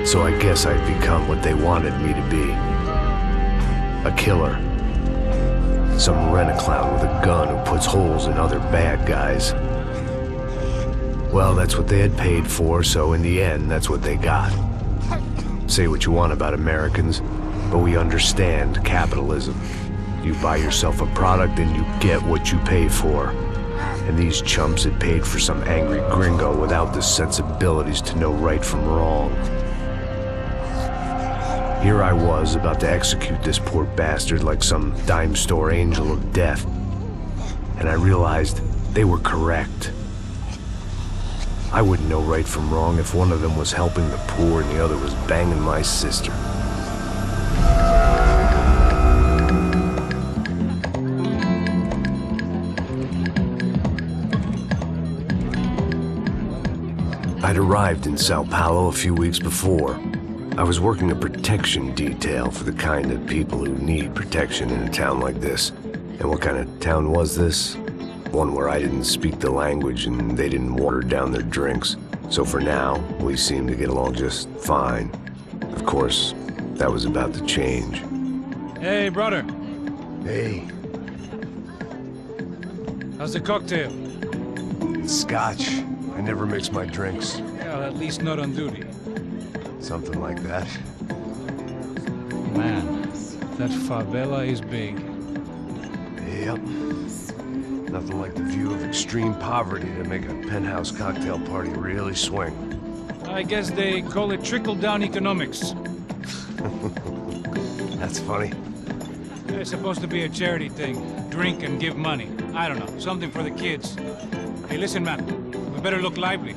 So I guess I'd become what they wanted me to be. A killer. Some rent-a-clown with a gun who puts holes in other bad guys. Well, that's what they had paid for, so in the end, that's what they got. Say what you want about Americans, but we understand capitalism. You buy yourself a product and you get what you pay for. And these chumps had paid for some angry gringo without the sensibilities to know right from wrong. Here I was, about to execute this poor bastard like some dime store angel of death. And I realized they were correct. I wouldn't know right from wrong if one of them was helping the poor and the other was banging my sister. I'd arrived in Sao Paulo a few weeks before. I was working a protection detail for the kind of people who need protection in a town like this. And what kind of town was this? One where I didn't speak the language and they didn't water down their drinks. So for now, we seemed to get along just fine. Of course, that was about to change. Hey, brother. Hey. How's the cocktail? It's scotch. I never mix my drinks. Well, at least not on duty. Something like that. Man, that favela is big. Yep. Nothing like the view of extreme poverty to make a penthouse cocktail party really swing. I guess they call it trickle-down economics. That's funny. It's supposed to be a charity thing. Drink and give money. I don't know, something for the kids. Hey, listen, man. We better look lively.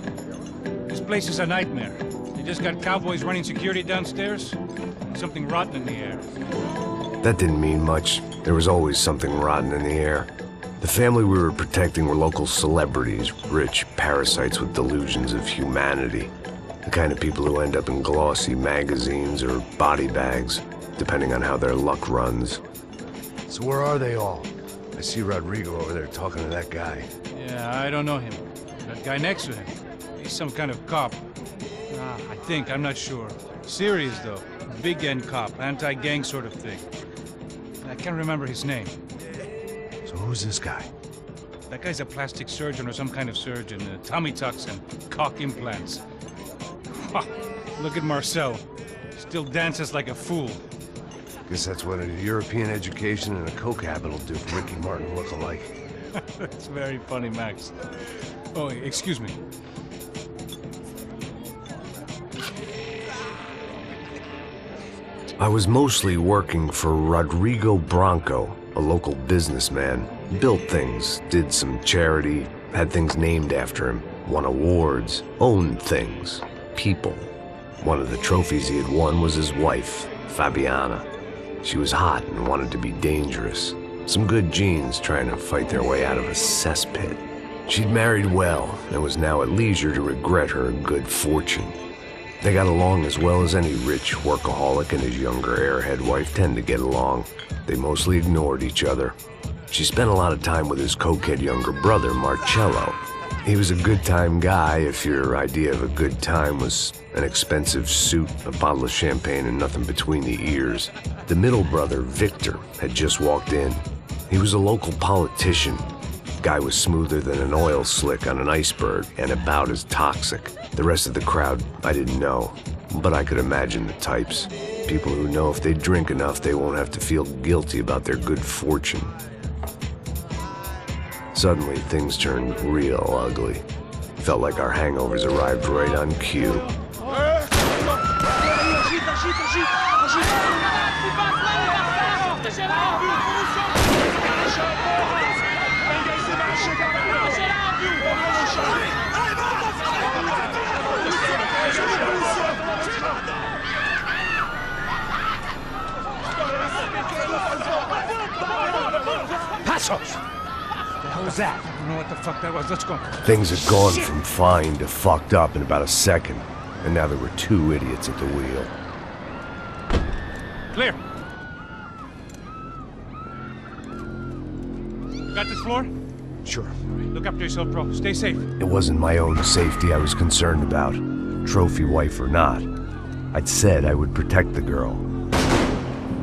This place is a nightmare. They just got cowboys running security downstairs. Something rotten in the air. That didn't mean much. There was always something rotten in the air. The family we were protecting were local celebrities, rich parasites with delusions of humanity. The kind of people who end up in glossy magazines or body bags, depending on how their luck runs. So where are they all? I see Rodrigo over there talking to that guy. Yeah, I don't know him. That guy next to him. He's some kind of cop. I think, I'm not sure. Serious, though. Big end cop, anti-gang sort of thing. I can't remember his name. So who's this guy? That guy's a plastic surgeon or some kind of surgeon. Tummy tucks and cock implants. Look at Marcel. Still dances like a fool. Guess that's what a European education and a coke habit will do for Ricky Martin look-alike. That's very funny, Max. Oh, excuse me. I was mostly working for Rodrigo Branco, a local businessman. Built things, did some charity, had things named after him, won awards, owned things, people. One of the trophies he had won was his wife, Fabiana. She was hot and wanted to be dangerous. Some good genes trying to fight their way out of a cesspit. She'd married well and was now at leisure to regret her good fortune. They got along as well as any rich workaholic and his younger airhead wife tend to get along. They mostly ignored each other. She spent a lot of time with his cokehead younger brother, Marcello. He was a good-time guy if your idea of a good time was an expensive suit, a bottle of champagne, and nothing between the ears. The middle brother, Victor, had just walked in. He was a local politician. Guy was smoother than an oil slick on an iceberg and about as toxic. The rest of the crowd, I didn't know, but I could imagine the types. People who know if they drink enough, they won't have to feel guilty about their good fortune. Suddenly, things turned real ugly. Felt like our hangovers arrived right on cue. Passos! What the hell was that? I don't know what the fuck that was. Let's go. Things had gone from fine to fucked up in about a second, and now there were two idiots at the wheel. Clear. You got this floor? Sure. Look after yourself, bro. Stay safe. It wasn't my own safety I was concerned about, trophy wife or not. I'd said I would protect the girl.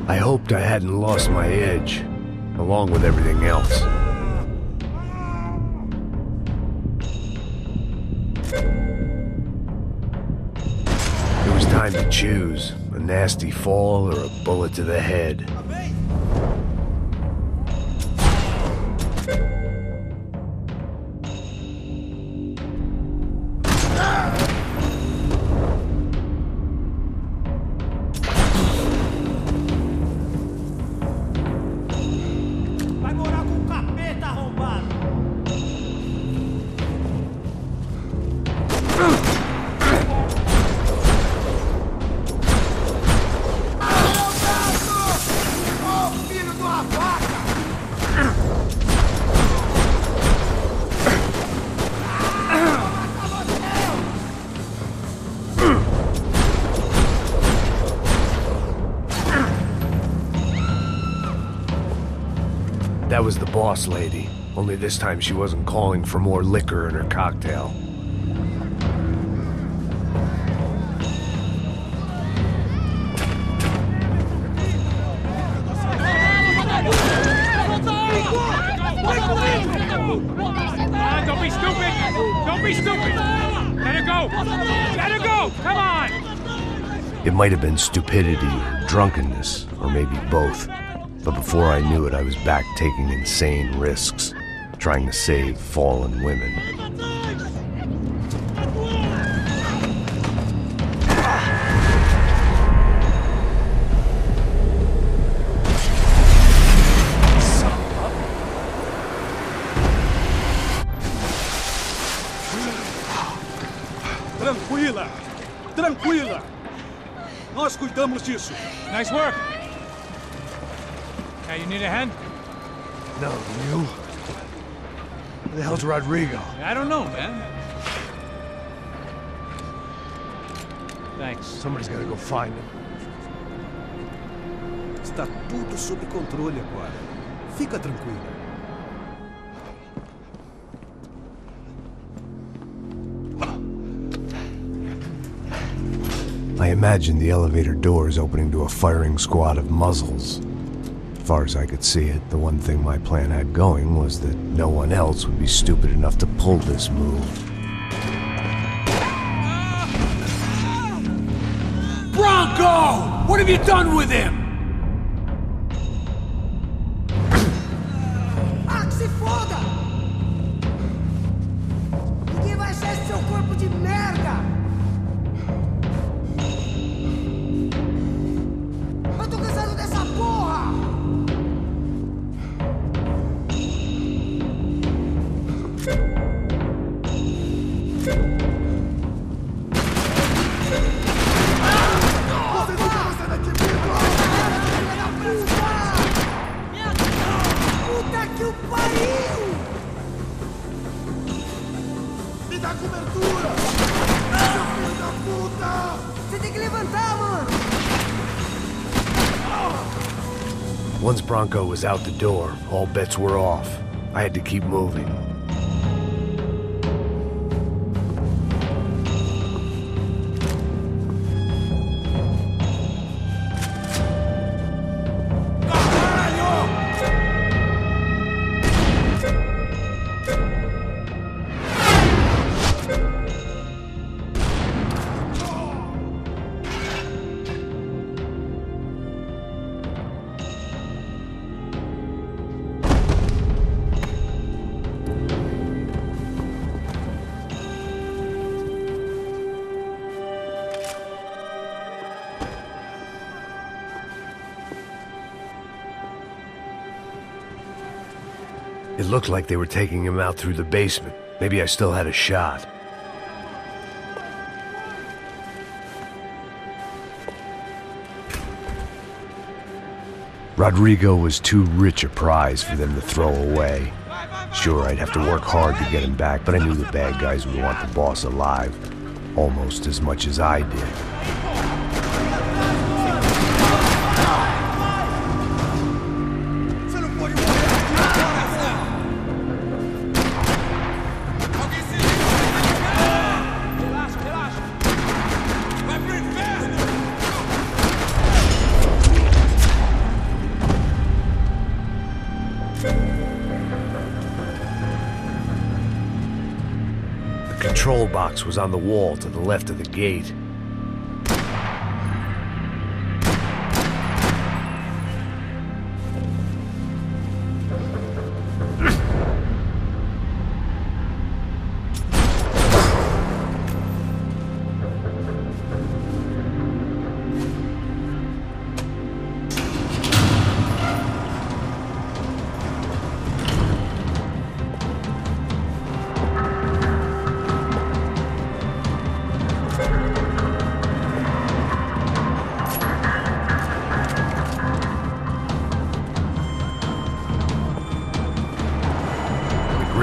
I hoped I hadn't lost my edge, along with everything else. It was time to choose, a nasty fall or a bullet to the head. That was the boss lady, only this time she wasn't calling for more liquor in her cocktail. Don't be stupid! Don't be stupid! Let her go! Let her go! Come on! It might have been stupidity or drunkenness, or maybe both. But before I knew it, I was back taking insane risks, trying to save fallen women. Tranquila! Tranquila! Nós cuidamos disso. Nice work! Hey, you need a hand? No, you? Where the hell's Rodrigo? I don't know, man. Thanks. Somebody's gotta go find him. Está tudo sob controle agora. Fica tranquila. I imagined the elevator doors opening to a firing squad of muzzles. As far as I could see it, the one thing my plan had going was that no one else would be stupid enough to pull this move. Bronco! What have you done with him? Ah, que se foda! Ninguém vai achar esse seu corpo de merda! Eu tô cansado dessa porra! Puta que o pariu! Me dá cobertura! Seu filho da puta! Você tem que levantar, mano! Once Bronco was out the door, all bets were off. I had to keep moving. It looked like they were taking him out through the basement. Maybe I still had a shot. Rodrigo was too rich a prize for them to throw away. Sure, I'd have to work hard to get him back, but I knew the bad guys would want the boss alive, almost as much as I did. patrol box was on the wall to the left of the gate.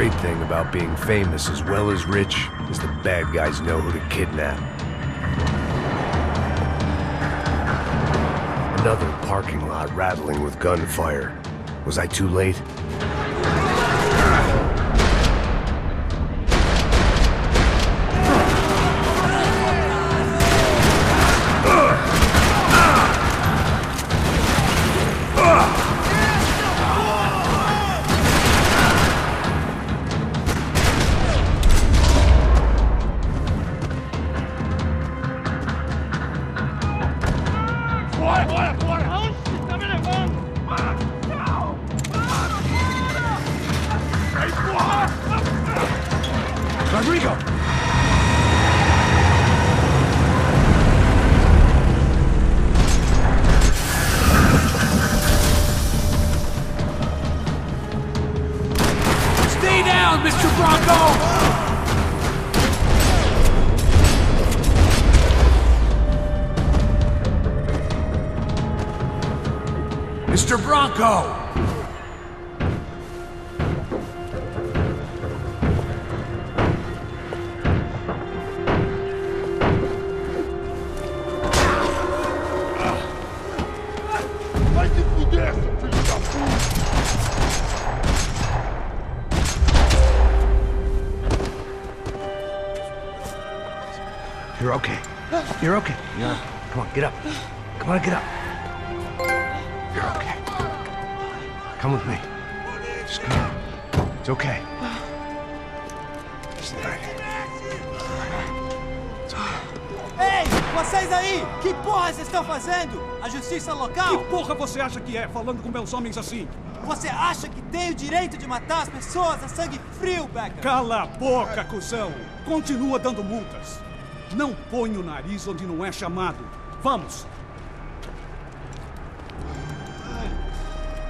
The great thing about being famous as well as rich is the bad guys know who to kidnap. Another parking lot rattling with gunfire. Was I too late? Rodrigo! Stay down, Mr. Bronco! Mr. Bronco! Vai se fuder, seu filho da puta! You're okay. You're okay. Yeah. Come on, get up. Come on, get up. You're okay. Come with me. Just come on. It's okay. It's all right. It's okay. Ei, vocês aí! Que porra vocês estão fazendo? A justiça local? Que porra você acha que é, falando com meus homens assim? Você acha que tem o direito de matar as pessoas a sangue frio, Becker? Cala a boca, cuzão! Continua dando multas. Não põe o nariz onde não é chamado. Vamos!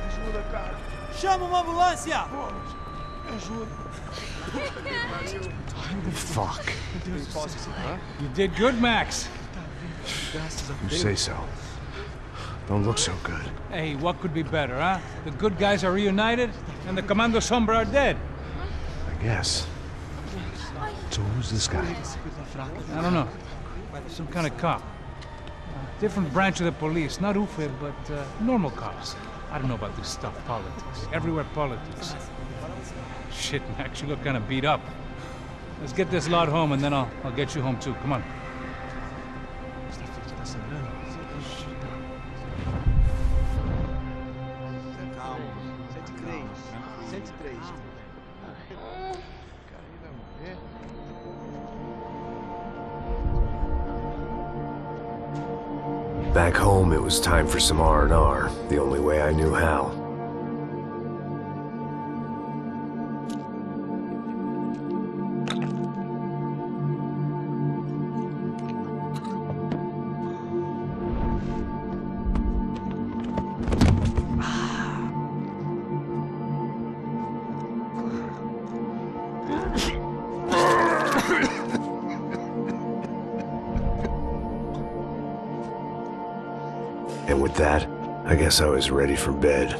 Ajuda, cara. Chama uma ambulância! Pô, me ajuda. Fuck. You did good, Max. You say so. Don't look so good. Hey, what could be better, huh? The good guys are reunited, and the Commando Sombra are dead. I guess. So who's this guy? I don't know. Some kind of cop. Different branch of the police. Not UFE, but normal cops. I don't know about this stuff, politics. Everywhere politics. Shit, Max, you look kind of beat up. Let's get this lot home, and then I'll get you home too. Come on. Calma. 103. 103. Back home, it was time for some R&R, the only way I knew how. And with that, I guess I was ready for bed.